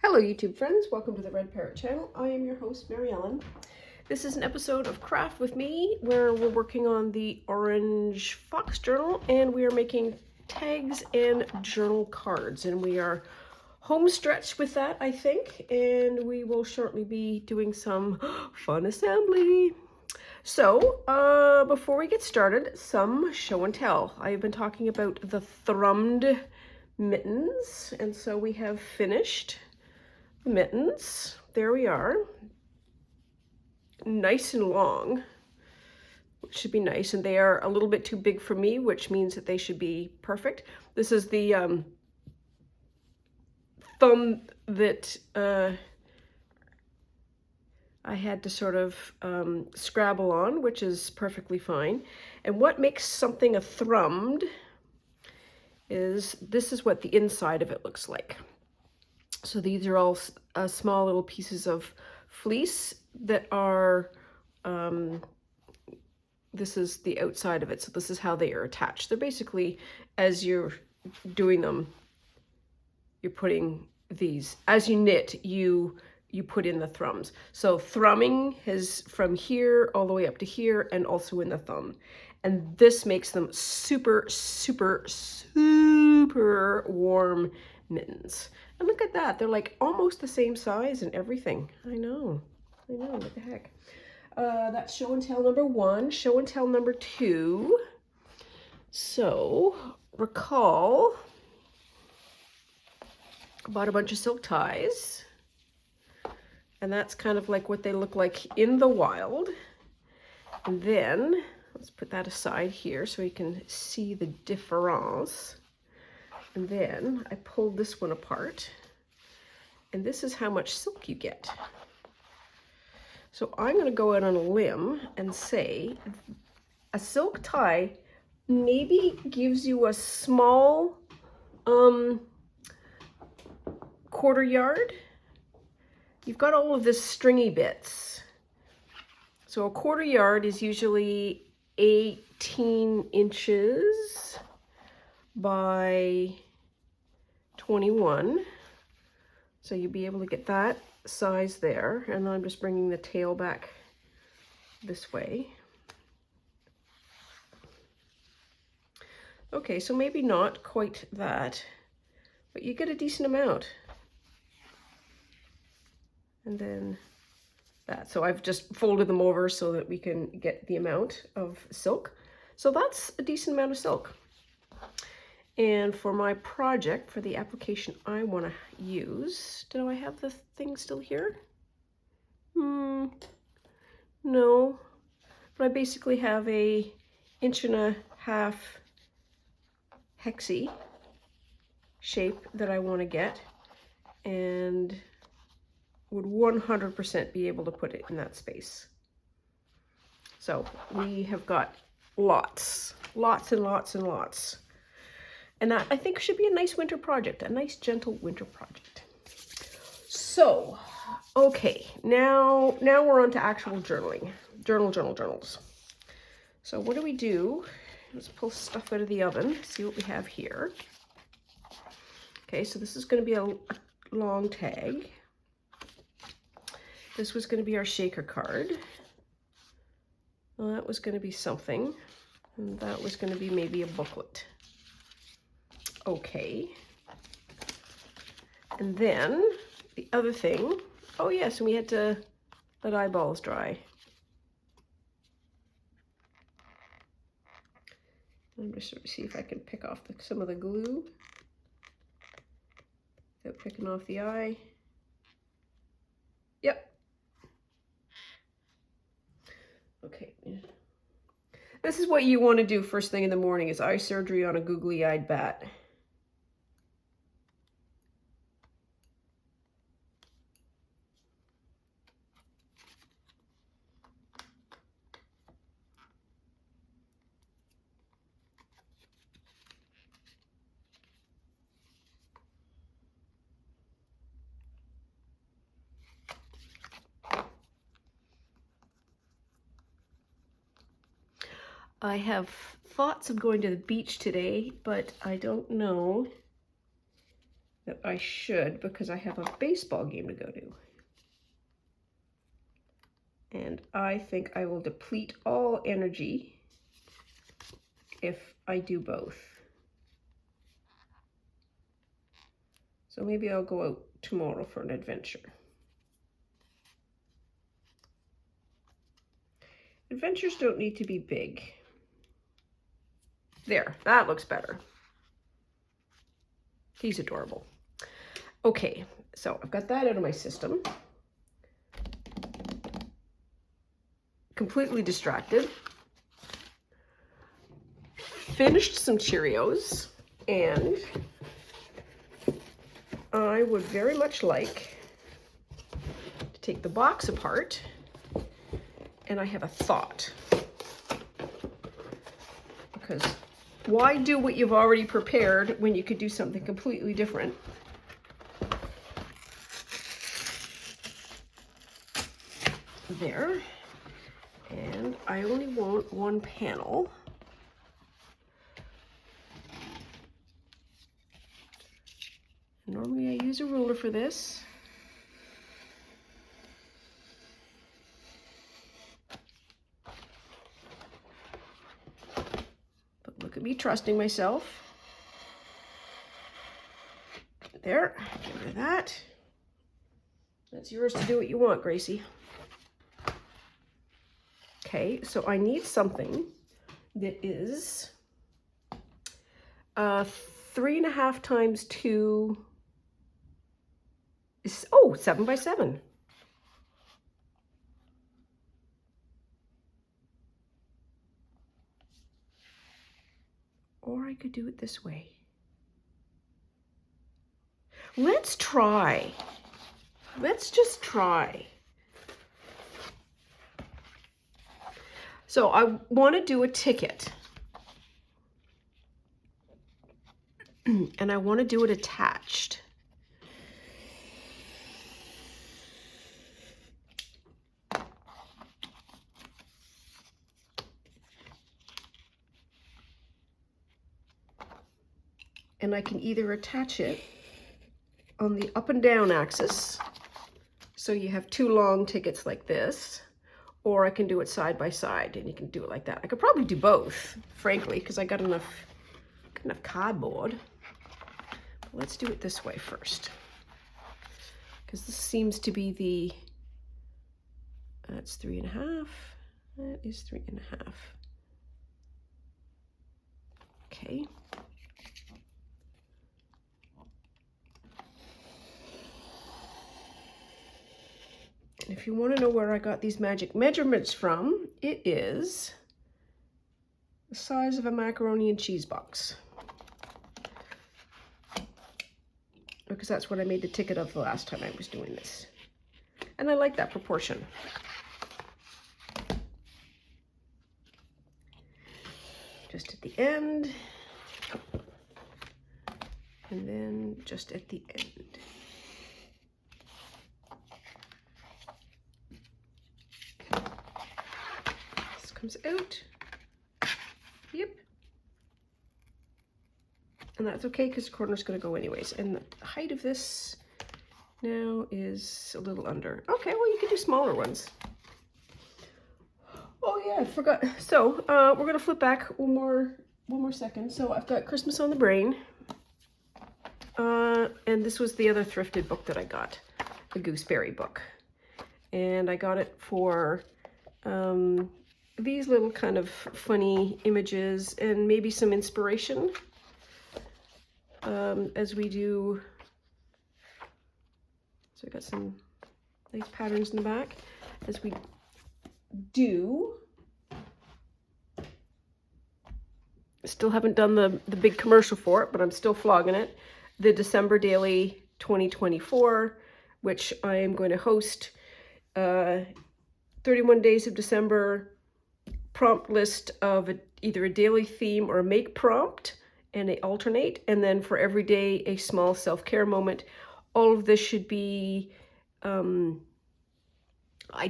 Hello YouTube friends, welcome to the Red Parrot channel. I am your host, Mary Ellen. This is an episode of Craft with Me where we're working on the Orange Fox journal and we are making tags and journal cards, and we are home stretch with that, I think, and we will shortly be doing some fun assembly. So before we get started, some show and tell. I have been talking about the thrummed mittens, and so we have finished the mittens. There we are, nice and long, which should be nice, and they are a little bit too big for me, which means that they should be perfect. This is the thumb that I had to sort of scrabble on, which is perfectly fine. And what makes something a thrummed is this is what the inside of it looks like. So these are all small little pieces of fleece that are, this is the outside of it. So this is how they are attached. They're basically, as you're doing them, you're putting these, as you knit, you put in the thrums. So thrumming is from here all the way up to here and also in the thumb. And this makes them super, super, super warm mittens. And look at that, they're like almost the same size and everything. I know, what the heck. That's show and tell number one. Show and tell number two. So recall, I bought a bunch of silk ties, and that's kind of like what they look like in the wild. And then let's put that aside here so you can see the difference. And then I pulled this one apart, and this is how much silk you get. So I'm going to go out on a limb and say a silk tie maybe gives you a small quarter yard. You've got all of this stringy bits. So a quarter yard is usually 18 inches by 21. So you'll be able to get that size there. And I'm just bringing the tail back this way. Okay, so maybe not quite that, but you get a decent amount. And then that. So I've just folded them over so that we can get the amount of silk. So that's a decent amount of silk. And for my project, for the application I want to use, do I have the thing still here? No, but I basically have a 1.5 inch hexie shape that I want to get, and would 100% be able to put it in that space. So we have got lots and lots and lots. And that, I think, should be a nice winter project, a nice gentle winter project. So, okay, now we're on to actual journaling. Journals. So what do? Let's pull stuff out of the oven, see what we have here. Okay, so this is going to be a long tag. This was going to be our shaker card. Well, that was going to be something. And that was going to be maybe a booklet. Okay. And then the other thing, oh yes, and we had to let eyeballs dry. I'm just sort of see if I can pick off some of the glue without picking off the eye. Yep. Okay. This is what you want to do first thing in the morning, is eye surgery on a googly-eyed bat. I have thoughts of going to the beach today, but I don't know that I should, because I have a baseball game to go to. And I think I will deplete all energy if I do both. So maybe I'll go out tomorrow for an adventure. Adventures don't need to be big. There, that looks better. He's adorable. Okay, so I've got that out of my system. Completely distracted. Finished some Cheerios, and I would very much like to take the box apart, and I have a thought. Because why do what you've already prepared when you could do something completely different? There. And I only want one panel. Normally I use a ruler for this. But look at me trusting myself. There, get rid of that. That's yours to do what you want, Gracie. Okay, so I need something that is 3.5 times 2 is, 7 by 7. Or I could do it this way. Let's try. Let's just try. So I want to do a ticket. And I want to do it attached. And I can either attach it on the up and down axis, so you have 2 long tickets like this, or I can do it side by side, and you can do it like that. I could probably do both, frankly, because I got enough cardboard. But let's do it this way first, because this seems to be the, that's 3.5, that is 3.5. Okay. And if you want to know where I got these magic measurements from, it is the size of a macaroni and cheese box. Because that's what I made the ticket of the last time I was doing this. And I like that proportion. Just at the end. And then just at the end. Comes out. Yep. And that's okay, because the corner's going to go anyways. And the height of this now is a little under. Okay, well, you could do smaller ones. Oh yeah, I forgot. So we're going to flip back one more second. So I've got Christmas on the Brain. And this was the other thrifted book that I got, the Gooseberry book. And I got it for these little kind of funny images and maybe some inspiration as we do. So I got some nice patterns in the back as we do. Still haven't done the big commercial for it, but I'm still flogging it. The December Daily 2024, which I am going to host 31 days of December, prompt list of either a daily theme or a make prompt, and they alternate, and then for every day a small self-care moment. All of this should be, I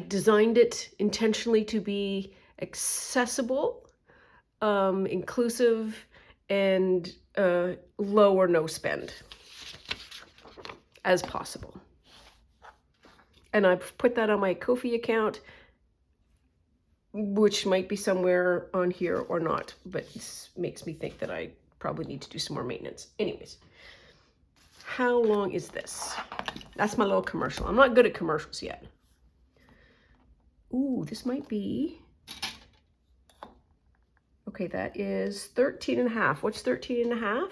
designed it intentionally to be accessible, inclusive, and low or no spend. as possible. And I've put that on my Ko-fi account, which might be somewhere on here or not, but this makes me think that I probably need to do some more maintenance. Anyways, how long is this? That's my little commercial. I'm not good at commercials yet. Ooh, this might be, okay, that is 13 and a half. What's 13 and a half?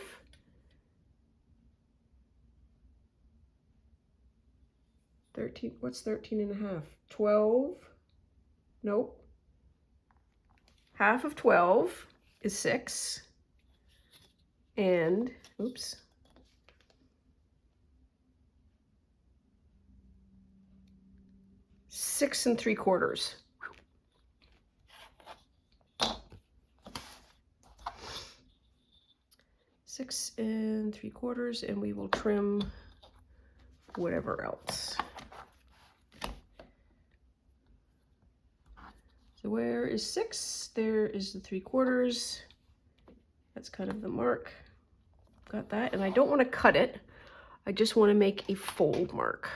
13, what's 13 and a half? 12? Nope. Half of 12 is 6. And, oops. Six and 3/4. 6 and 3/4, and we will trim whatever else. So where is 6? There is the 3/4. That's kind of the mark. Got that, and I don't want to cut it. I just want to make a fold mark.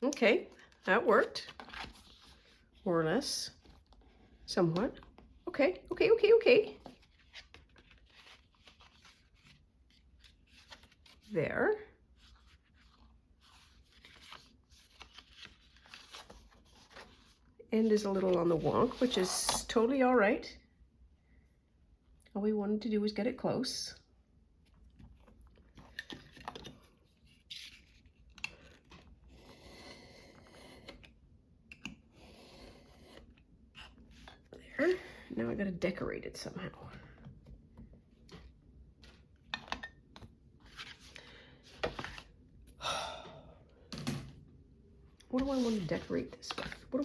Okay, that worked, more or less, somewhat. Okay. There. End is a little on the wonk, which is totally all right. All we wanted to do was get it close. There. Now I gotta decorate it somehow. What do I want to decorate this with? What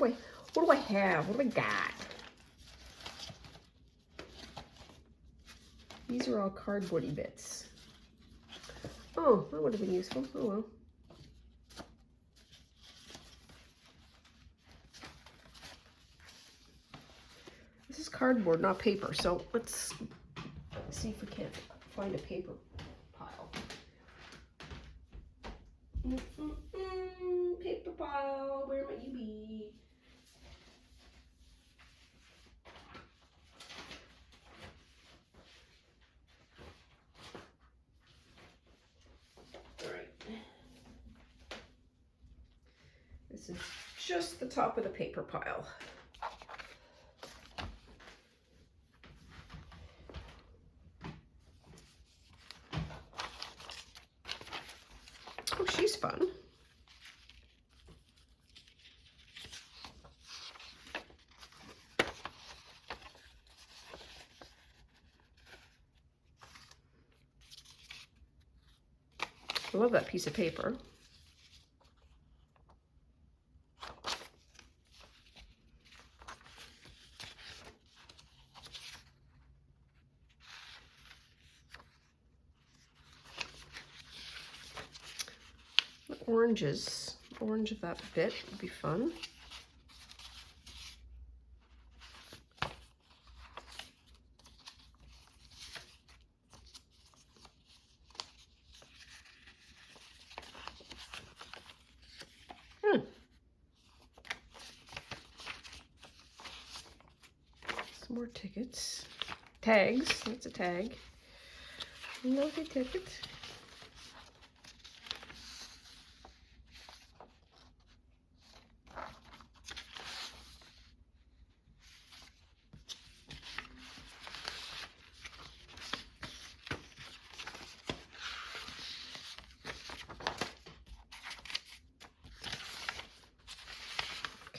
do I have? What do I got? These are all cardboardy bits. Oh, that would have been useful. Oh well. This is cardboard, not paper. So let's see if we can't find a paper pile. Paper pile, where might you be? All right. This is just the top of the paper pile. Oh, she's fun. I love that piece of paper. Orange of that bit would be fun. Some more tickets. Tags, that's a tag. Lovely ticket.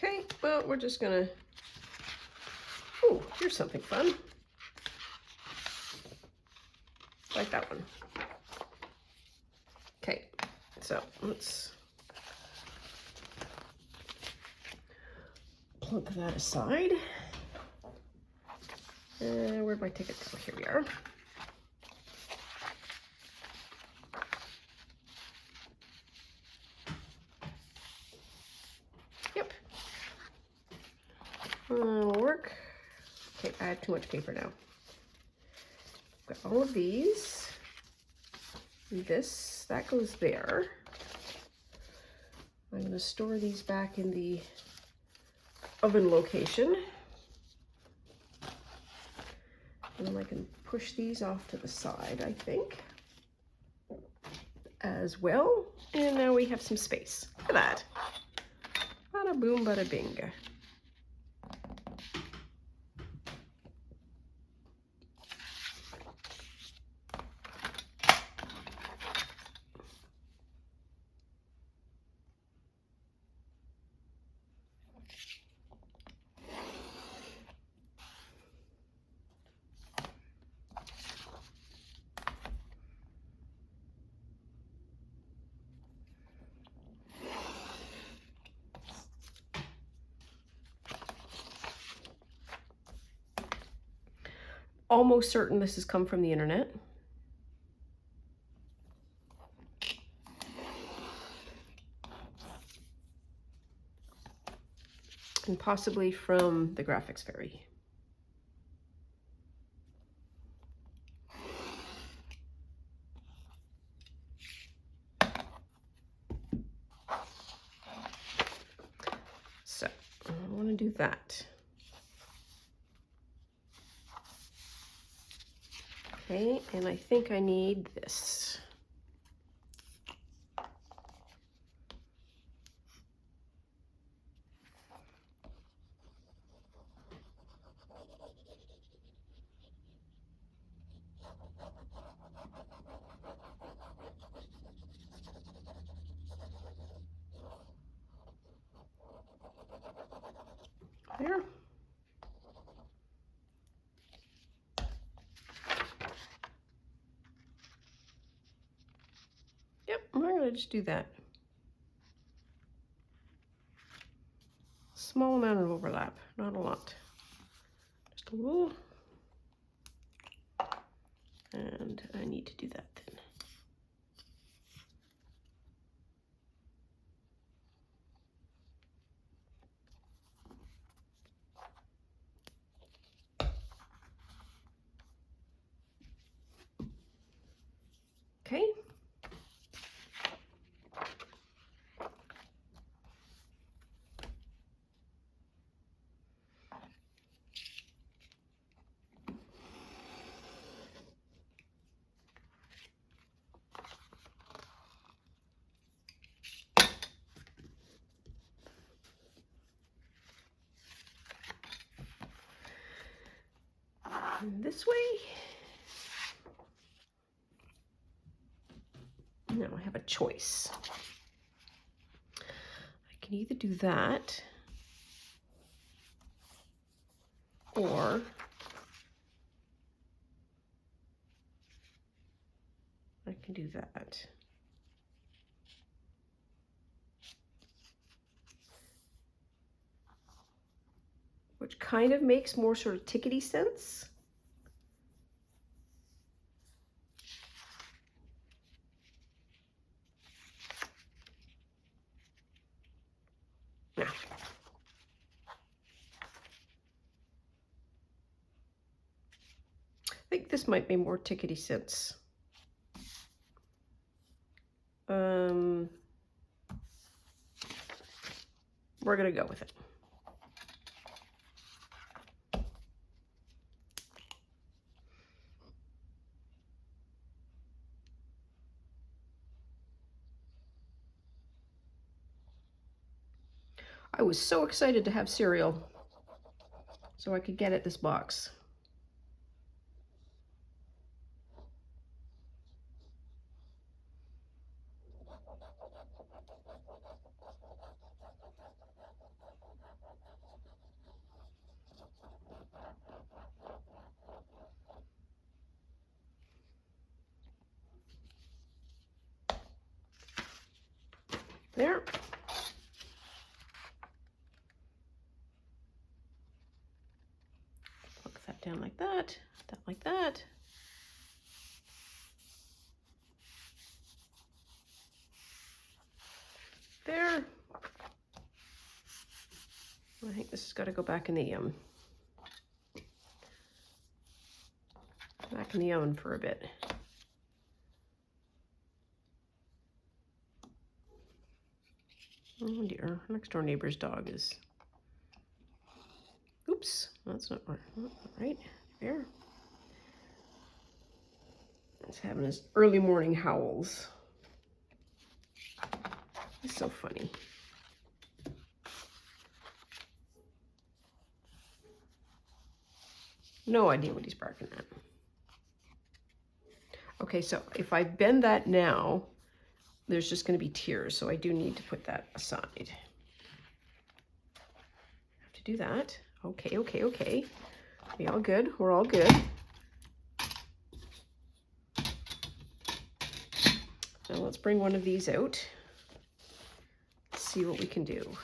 Okay, well, we're just gonna, oh, here's something fun. Like that one. Okay, so let's plunk that aside. Where'd my ticket go? Here we are. That'll work. Okay, I have too much paper now. Got all of these. This, that goes there. I'm going to store these back in the oven location. And then I can push these off to the side, I think, as well. And now we have some space. Look at that. Bada boom, bada bing. Almost certain this has come from the internet. And possibly from the Graphics Fairy. So I want to do that. Okay, and I think I need this. There. Yep, I'm going to just do that. Small amount of overlap, not a lot. Just a little. And I need to do that then. Okay. And this way. Now I have a choice. I can either do that or I can do that. Which kind of makes more sort of tickety sense. Now, I think this might make more tickety sense. We're gonna go with it. I was so excited to have cereal so I could get at this box. There. Plug that down like that like that. There. I think this has got to go back in the oven for a bit. Oh dear, next door neighbor's dog is, oops, that's not right, there. He's having his early morning howls. He's so funny. No idea what he's barking at. Okay, so if I bend that now, there's just going to be tears, so I do need to put that aside. Have to do that. Okay, okay, okay. We all good? We're all good. Now let's bring one of these out. See what we can do.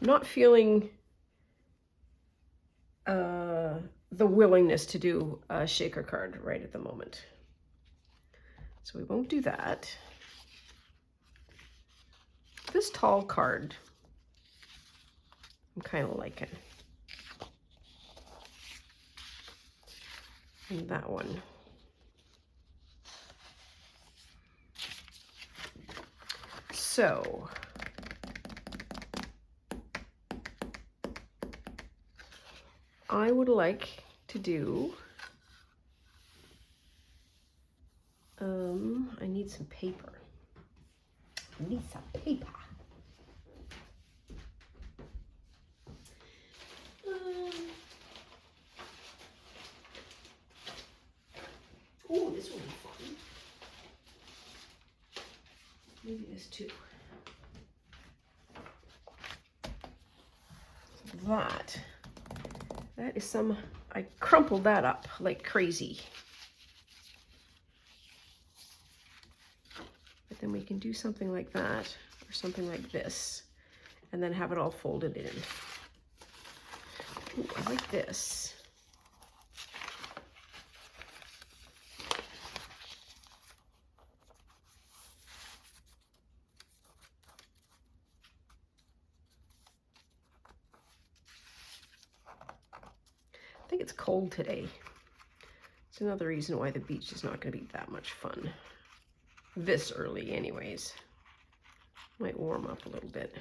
I'm not feeling the willingness to do a shaker card right at the moment. So we won't do that. This tall card, I'm kind of liking. And that one. So I would like to do, I need some paper. I need some paper. Oh, this will be fun. Maybe this too. That is some, I crumpled that up like crazy. But then we can do something like that, or something like this, and then have it all folded in. Ooh, I like this. I think it's cold today. It's another reason why the beach is not going to be that much fun. This early anyways. Might warm up a little bit.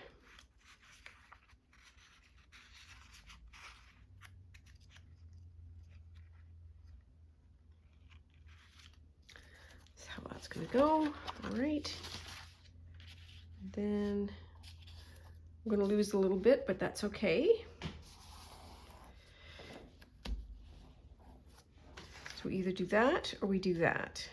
That's how that's going to go. All right. And then I'm going to lose a little bit, but that's okay. So we either do that or we do that.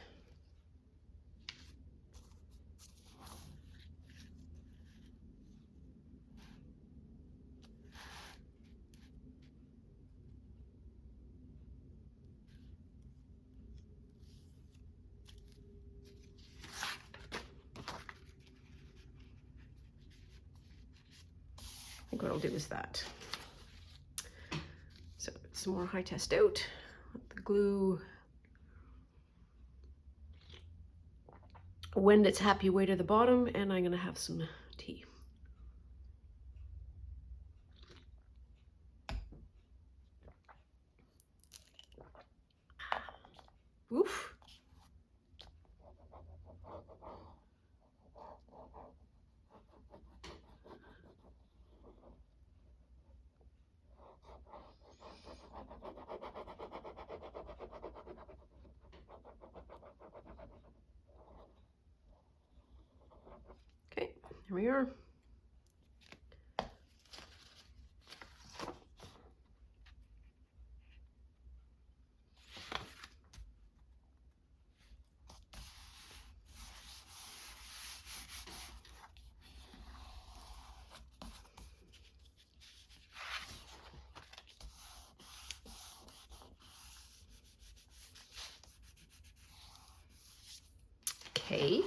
I think what I'll do is that. So some more high test out. Let the glue wend its happy way to the bottom, and I'm going to have some tea. Oof. Okay, here we are. Okay.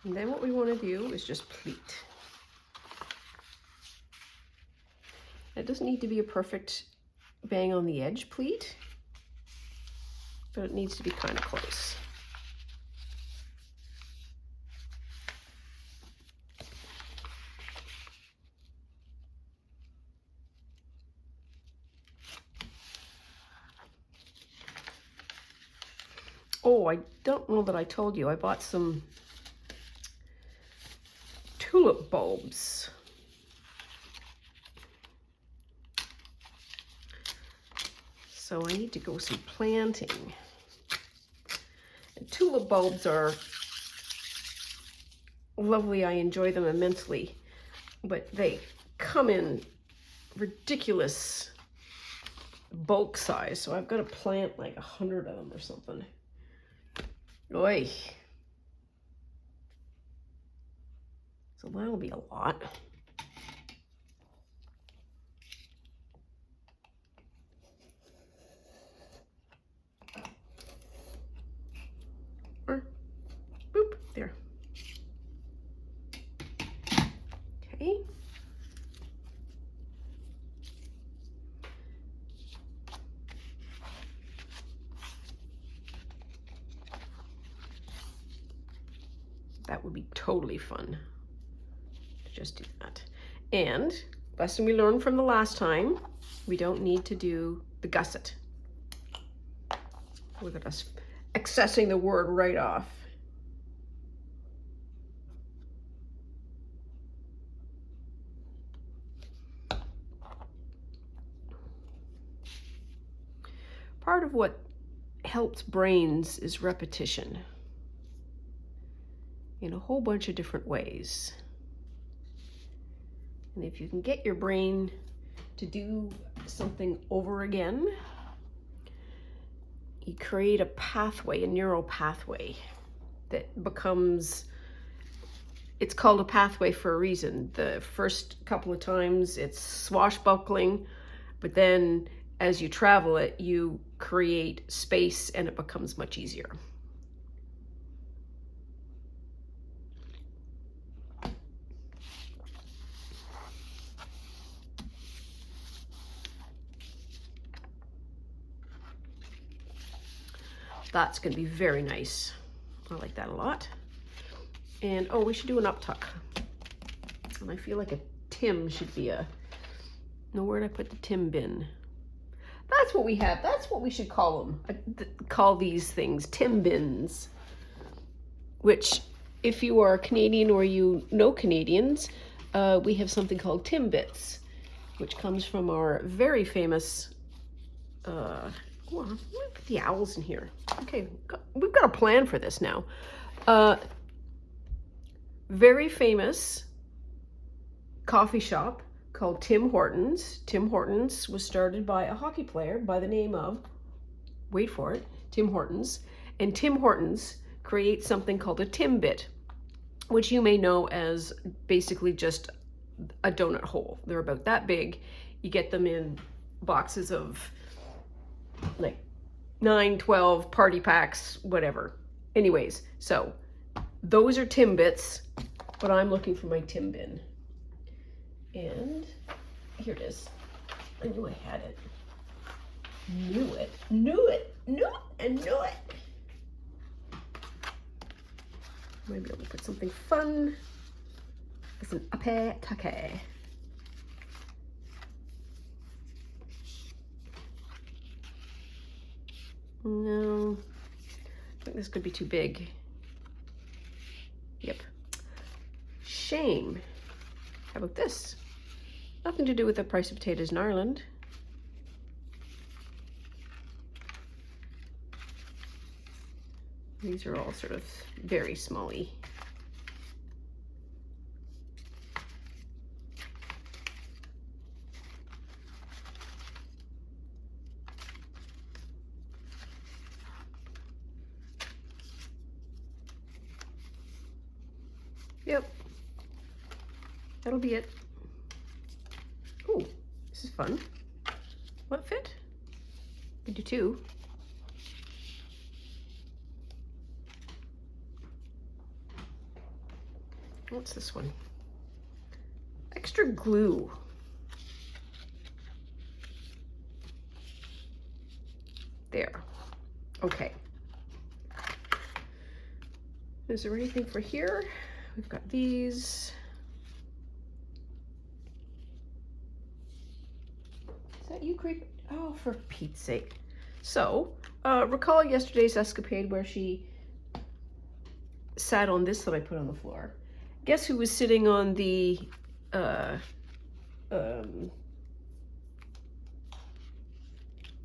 And then what we want to do is just pleat. It doesn't need to be a perfect bang on the edge pleat, but it needs to be kind of close. Oh, I don't know that I told you, I bought some tulip bulbs. So I need to go some planting. And tulip bulbs are lovely, I enjoy them immensely, but they come in ridiculous bulk size, so I've got to plant like 100 of them or something. Oy. So that'll be a lot. Or, boop, there. Okay. That would be totally fun to just do that. And lesson we learned from the last time, we don't need to do the gusset. Look at us accessing the word right off. Part of what helps brains is repetition in a whole bunch of different ways. And if you can get your brain to do something over again, you create a pathway, a neural pathway that becomes, it's called a pathway for a reason. The first couple of times it's swashbuckling, but then as you travel it, you create space and it becomes much easier. That's going to be very nice. I like that a lot. And oh, we should do an uptuck. And I feel like a Tim should be a, no, where'd I put the Tim bin? That's what we have. That's what we should call them. Call these things Tim bins. Which, if you are Canadian or you know Canadians, we have something called Timbits, which comes from our very famous, well, let me put the owls in here. Okay, we've got a plan for this now. Very famous coffee shop called Tim Hortons. Tim Hortons was started by a hockey player by the name of, wait for it, Tim Hortons. And Tim Hortons creates something called a Timbit, which you may know as basically just a donut hole. They're about that big. You get them in boxes of like 9, 12 party packs, whatever. Anyways, so those are Timbits, but I'm looking for my Tim bin. And here it is. I knew I had it. Knew it. Might be able to put something fun. It's an appetake. No, I think this could be too big. Yep. Shame. How about this? Nothing to do with the price of potatoes in Ireland. These are all sort of very small-y. Yep. That'll be it. Oh, this is fun. What fit? We do 2. What's this one? Extra glue. There. Okay. Is there anything for here? We've got these. Is that you, Creep? Oh, for Pete's sake. So, recall yesterday's escapade where she sat on this that I put on the floor. Guess who was sitting on the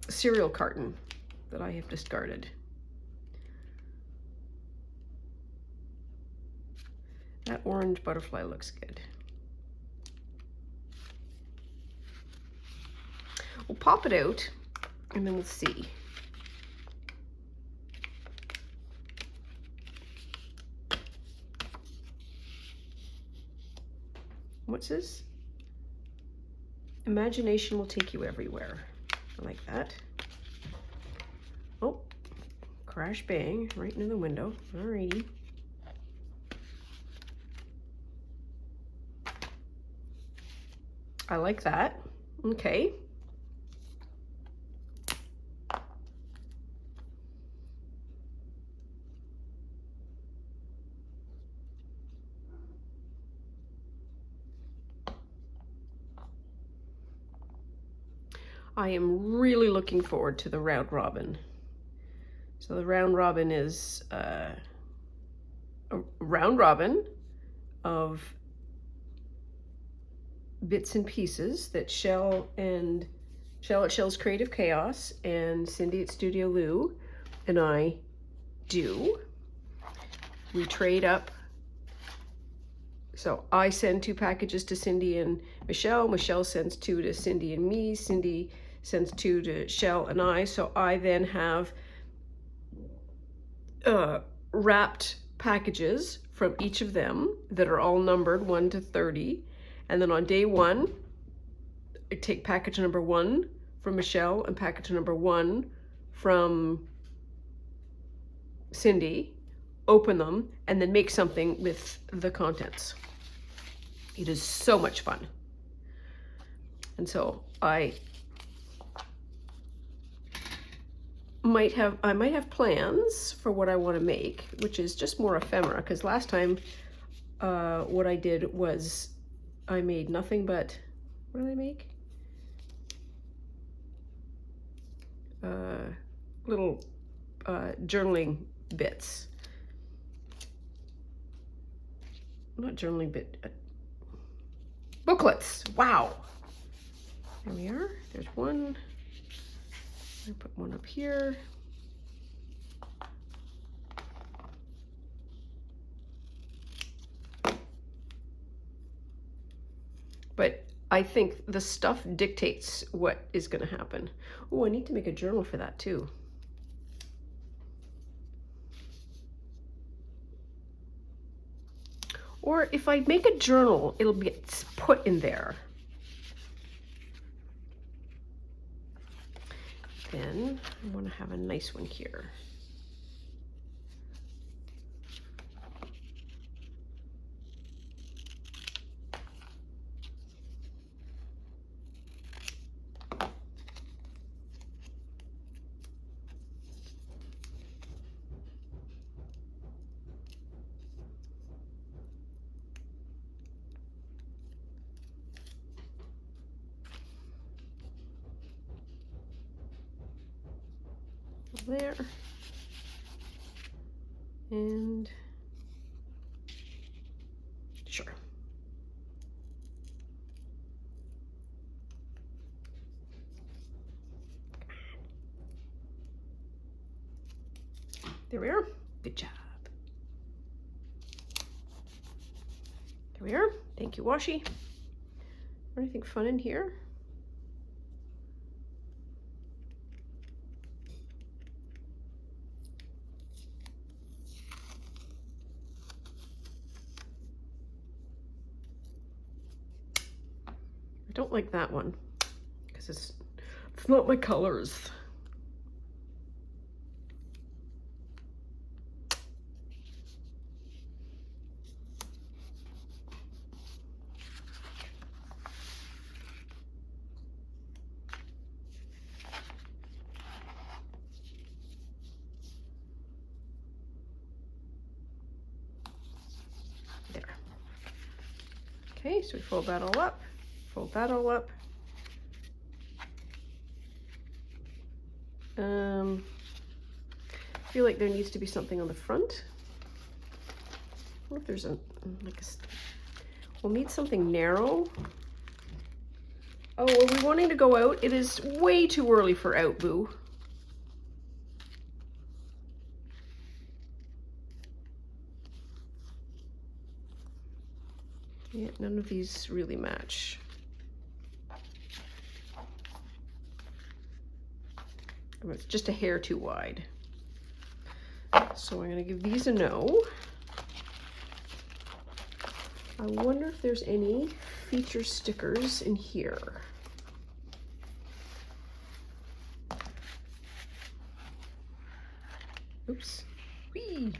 cereal carton that I have discarded? That orange butterfly looks good. We'll pop it out and then we'll see. What's this? Imagination will take you everywhere. I like that. Oh, crash bang right into the window. Alrighty. I like that. Okay. I am really looking forward to the round robin. So the round robin is a round robin of bits and pieces that Shell at Shell's Creative Chaos and Cindy at Studio Lou and I do. We trade up. So I send 2 packages to Cindy and Michelle. Michelle sends 2 to Cindy and me. Cindy sends 2 to Shell and I. So I then have wrapped packages from each of them that are all numbered 1 to 30. And then on day 1, I take package number 1 from Michelle and package number 1 from Cindy, open them, and then make something with the contents. It is so much fun. And so I might have plans for what I want to make, which is just more ephemera, because last time what I did was I made nothing but, what did I make? Little journaling bits. Not journaling booklets. Wow. There we are. There's one. I put one up here. But I think the stuff dictates what is going to happen. Oh, I need to make a journal for that too. Or if I make a journal, it'll be put in there. Then I want to have a nice one here. There. And sure. There we are. Good job. There we are. Thank you, Washi. Anything fun in here? I don't like that one because it's not my colors. There. Okay, so we fold that all up. Fold that all up. I feel like there needs to be something on the front. I wonder if there's we'll need something narrow. Oh, are we wanting to go out? It is way too early for out, boo. Yeah, none of these really match. It's just a hair too wide. So I'm going to give these a no. I wonder if there's any feature stickers in here. Oops. Whee!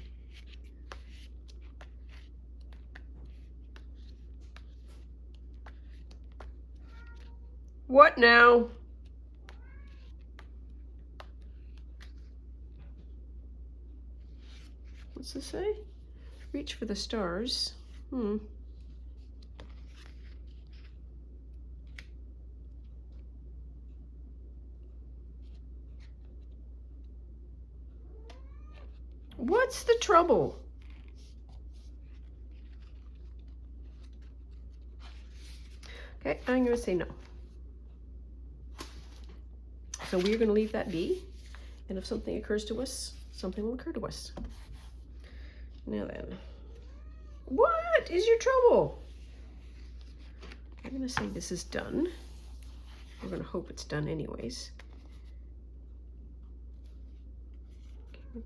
What now? What's this say? Reach for the stars. What's the trouble? Okay, I'm going to say no. So we're going to leave that be. And if something occurs to us, something will occur to us. Now then, what is your trouble? I'm going to say this is done. We're going to hope it's done anyways.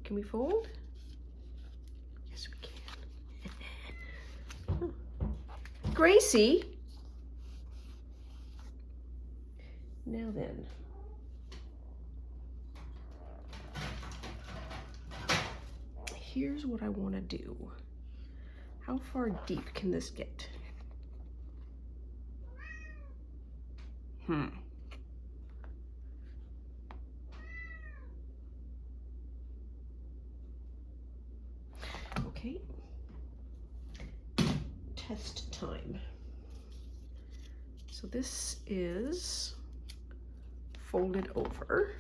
Can we fold? Yes, we can. Gracie. Now then. Here's what I want to do. How far deep can this get? Okay. Test time. So this is folded over.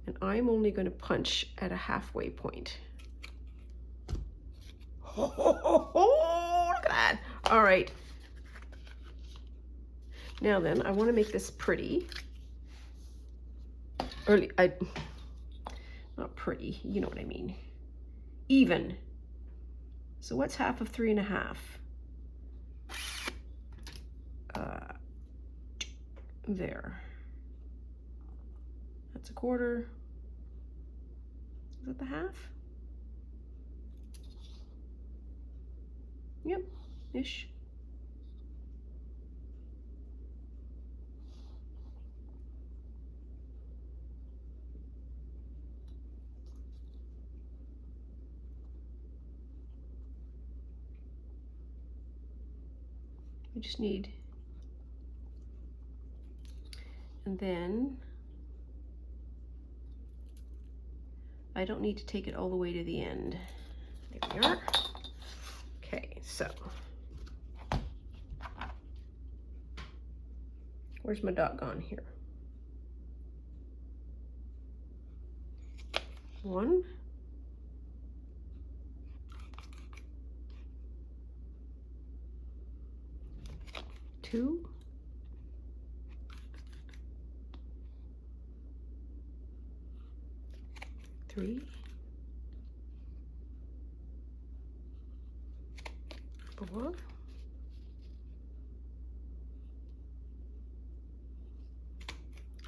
And I'm only going to punch at a halfway point. Oh, look at that. All right. Now then, I want to make this pretty. Not pretty, you know what I mean. Even. So what's half of 3.5? There. That's a quarter. Is that the half? Yep, ish. We just need, and then I don't need to take it all the way to the end. There we are. Okay, so where's my dot gone here? 1, 2, 3, 4,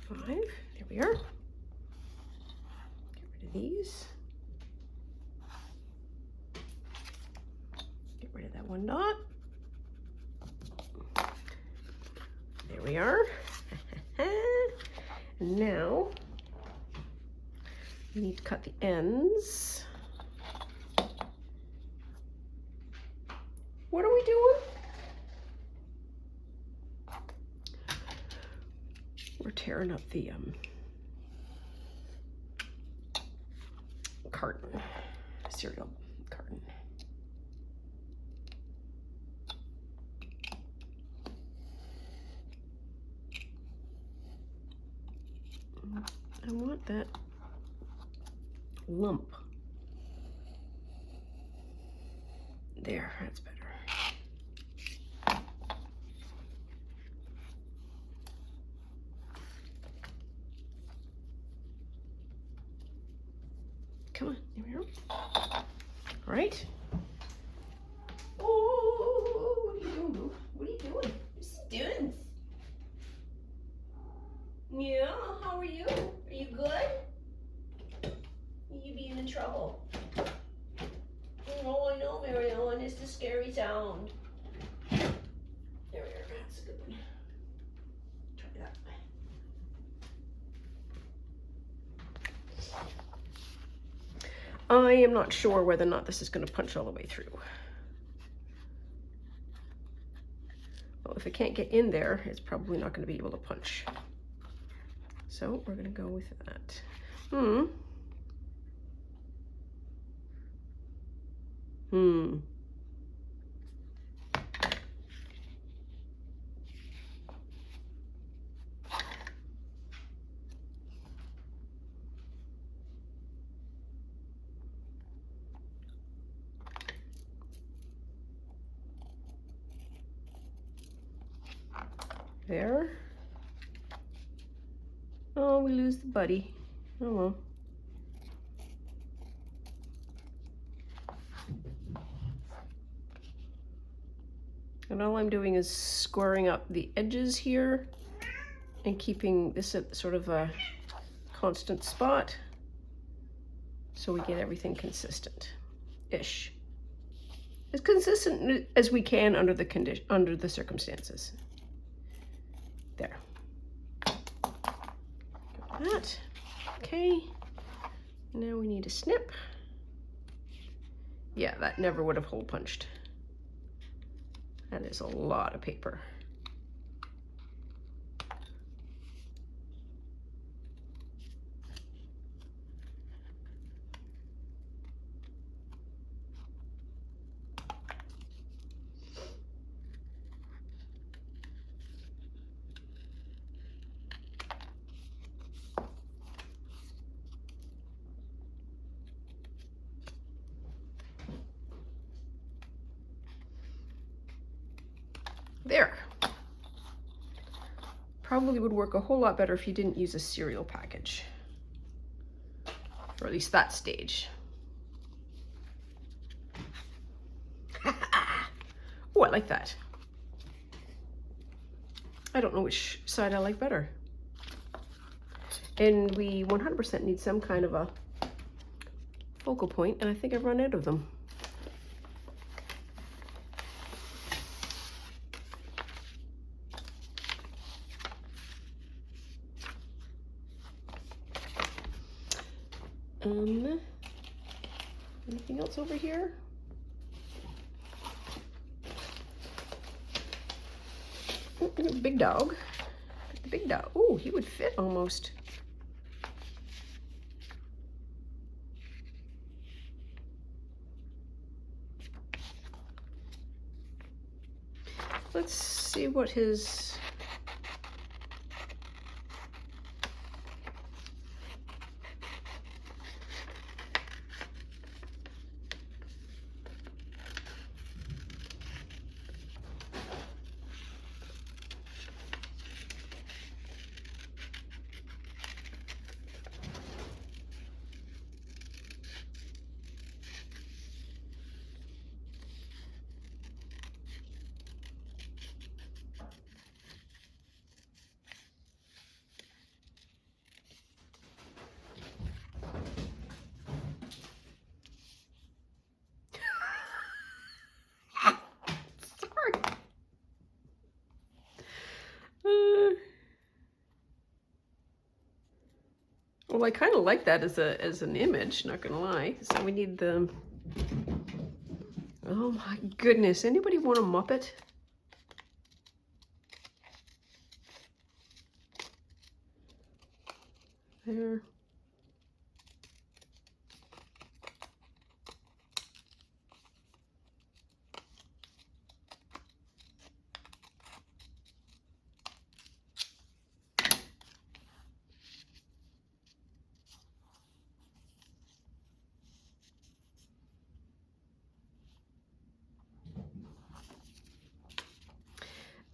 5. There we are. Get rid of these. Get rid of that one dot. There we are. And now we need to cut the ends. What are we doing? We're tearing up the carton, cereal carton. that lump. There, that's better. Come on, here we go. All right. Oh, what are you doing, Boo? What are you doing? What's he doing? Yeah, how are you? Are you good? Are you being in trouble? Oh, I know, Mary Ellen. It's the scary sound. There we are. That's a good one. Try that. I am not sure whether or not this is going to punch all the way through. Well, if it can't get in there, it's probably not going to be able to punch. So we're going to go with that. There. Oh, we lose the buddy. Oh well. And all I'm doing is squaring up the edges here and keeping this at sort of a constant spot so we get everything consistent-ish. As consistent as we can under the circumstances. There. Got that. Okay. Now we need a snip. Yeah, that never would have hole punched. That is a lot of paper. There. Probably would work a whole lot better if you didn't use a cereal package. Or at least that stage. Oh, I like that. I don't know which side I like better. And we 100% need some kind of a focal point, and I think I've run out of them. Anything else over here? Big dog. The big dog. Oh, he would fit almost. Let's see what his... Well, I kind of like that as an image, not gonna lie. So we need the... Oh my goodness, anybody want a Muppet? There.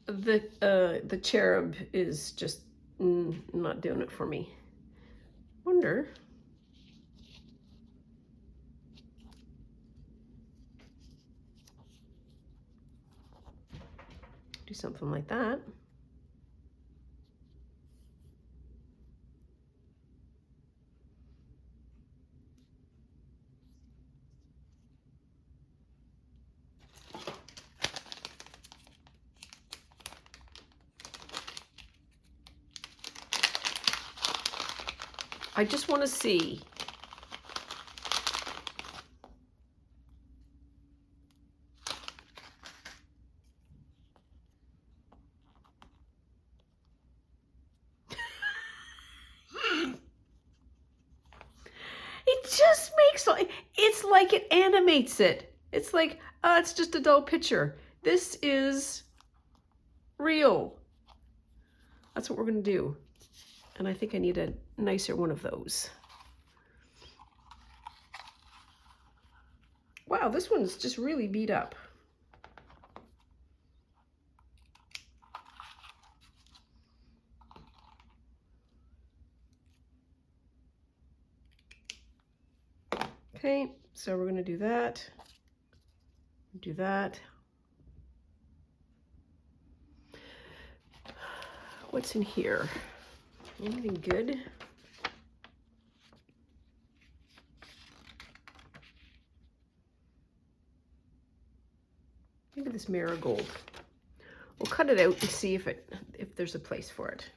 the cherub is just not doing it for me. Wonder. Do something like that. I just want to see. It just makes, it's like it animates it. It's like, it's just a dull picture. This is real. That's what we're going to do. And I think I need a nicer one of those. Wow, this one's just really beat up. Okay, so we're going to do that. Do that. What's in here? Anything good? Maybe this marigold. We'll cut it out and see if there's a place for it.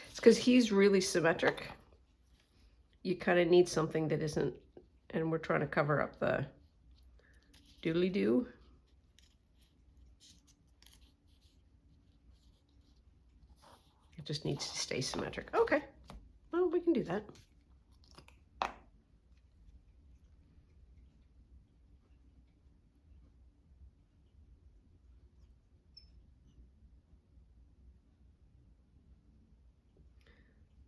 It's because he's really symmetric. You kind of need something that isn't, and we're trying to cover up the doodly-doo. It just needs to stay symmetric. Okay, well, we can do that.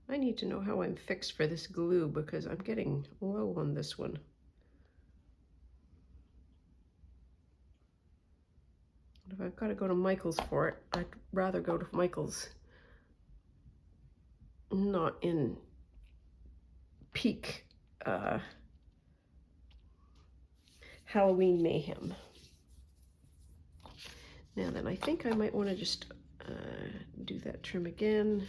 I need to know how I'm fixed for this glue because I'm getting low on this one. If I've got to go to Michael's for it, I'd rather go to Michael's not in peak Halloween mayhem. Now then, I think I might want to just do that trim again.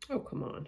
Oh, come on.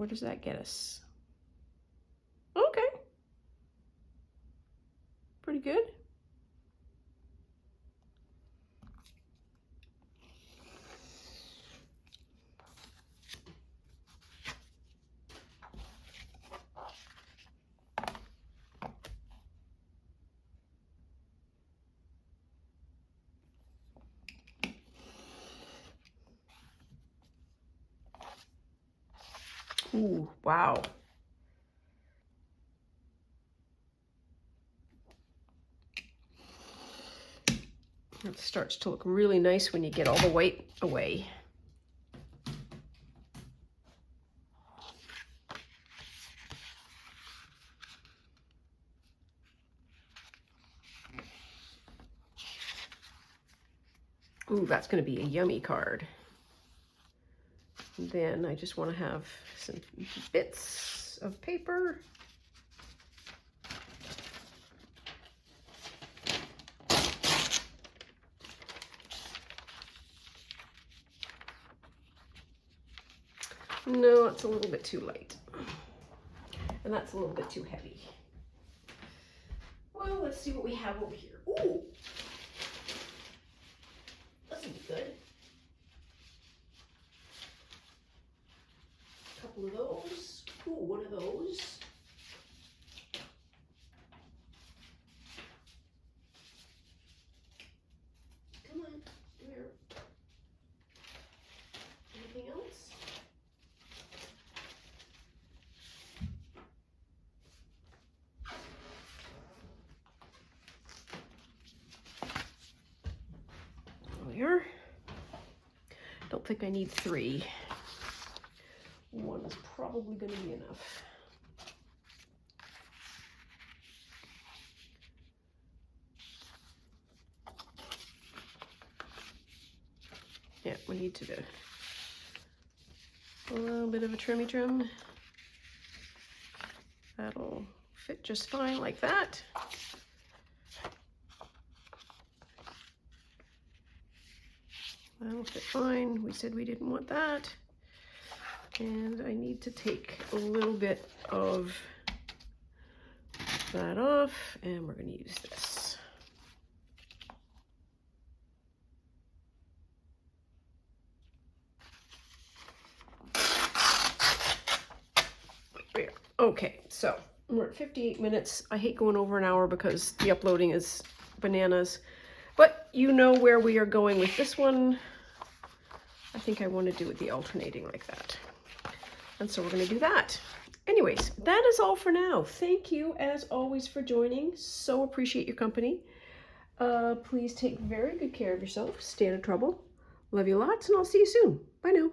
where does that get us? Okay. Pretty good. Ooh, wow. It starts to look really nice when you get all the white away. Ooh, that's going to be a yummy card. And then I just want to have some bits of paper. No, it's a little bit too light. And that's a little bit too heavy. Well, let's see what we have over here. Ooh! This will be good. A couple of those. Ooh, one of those. Come on, here. Anything else? There. Don't think I need 3. One is probably going to be enough. Yeah, we need to do a little bit of a trimmy trim. That'll fit just fine like that. That'll fit fine. We said we didn't want that. And I need to take a little bit of that off, and we're going to use this. There. Okay, so we're at 58 minutes. I hate going over an hour because the uploading is bananas. But you know where we are going with this one. I think I want to do it the alternating like that. And so we're going to do that. Anyways, that is all for now. Thank you, as always, for joining. So appreciate your company. Please take very good care of yourself. Stay out of trouble. Love you lots, and I'll see you soon. Bye now.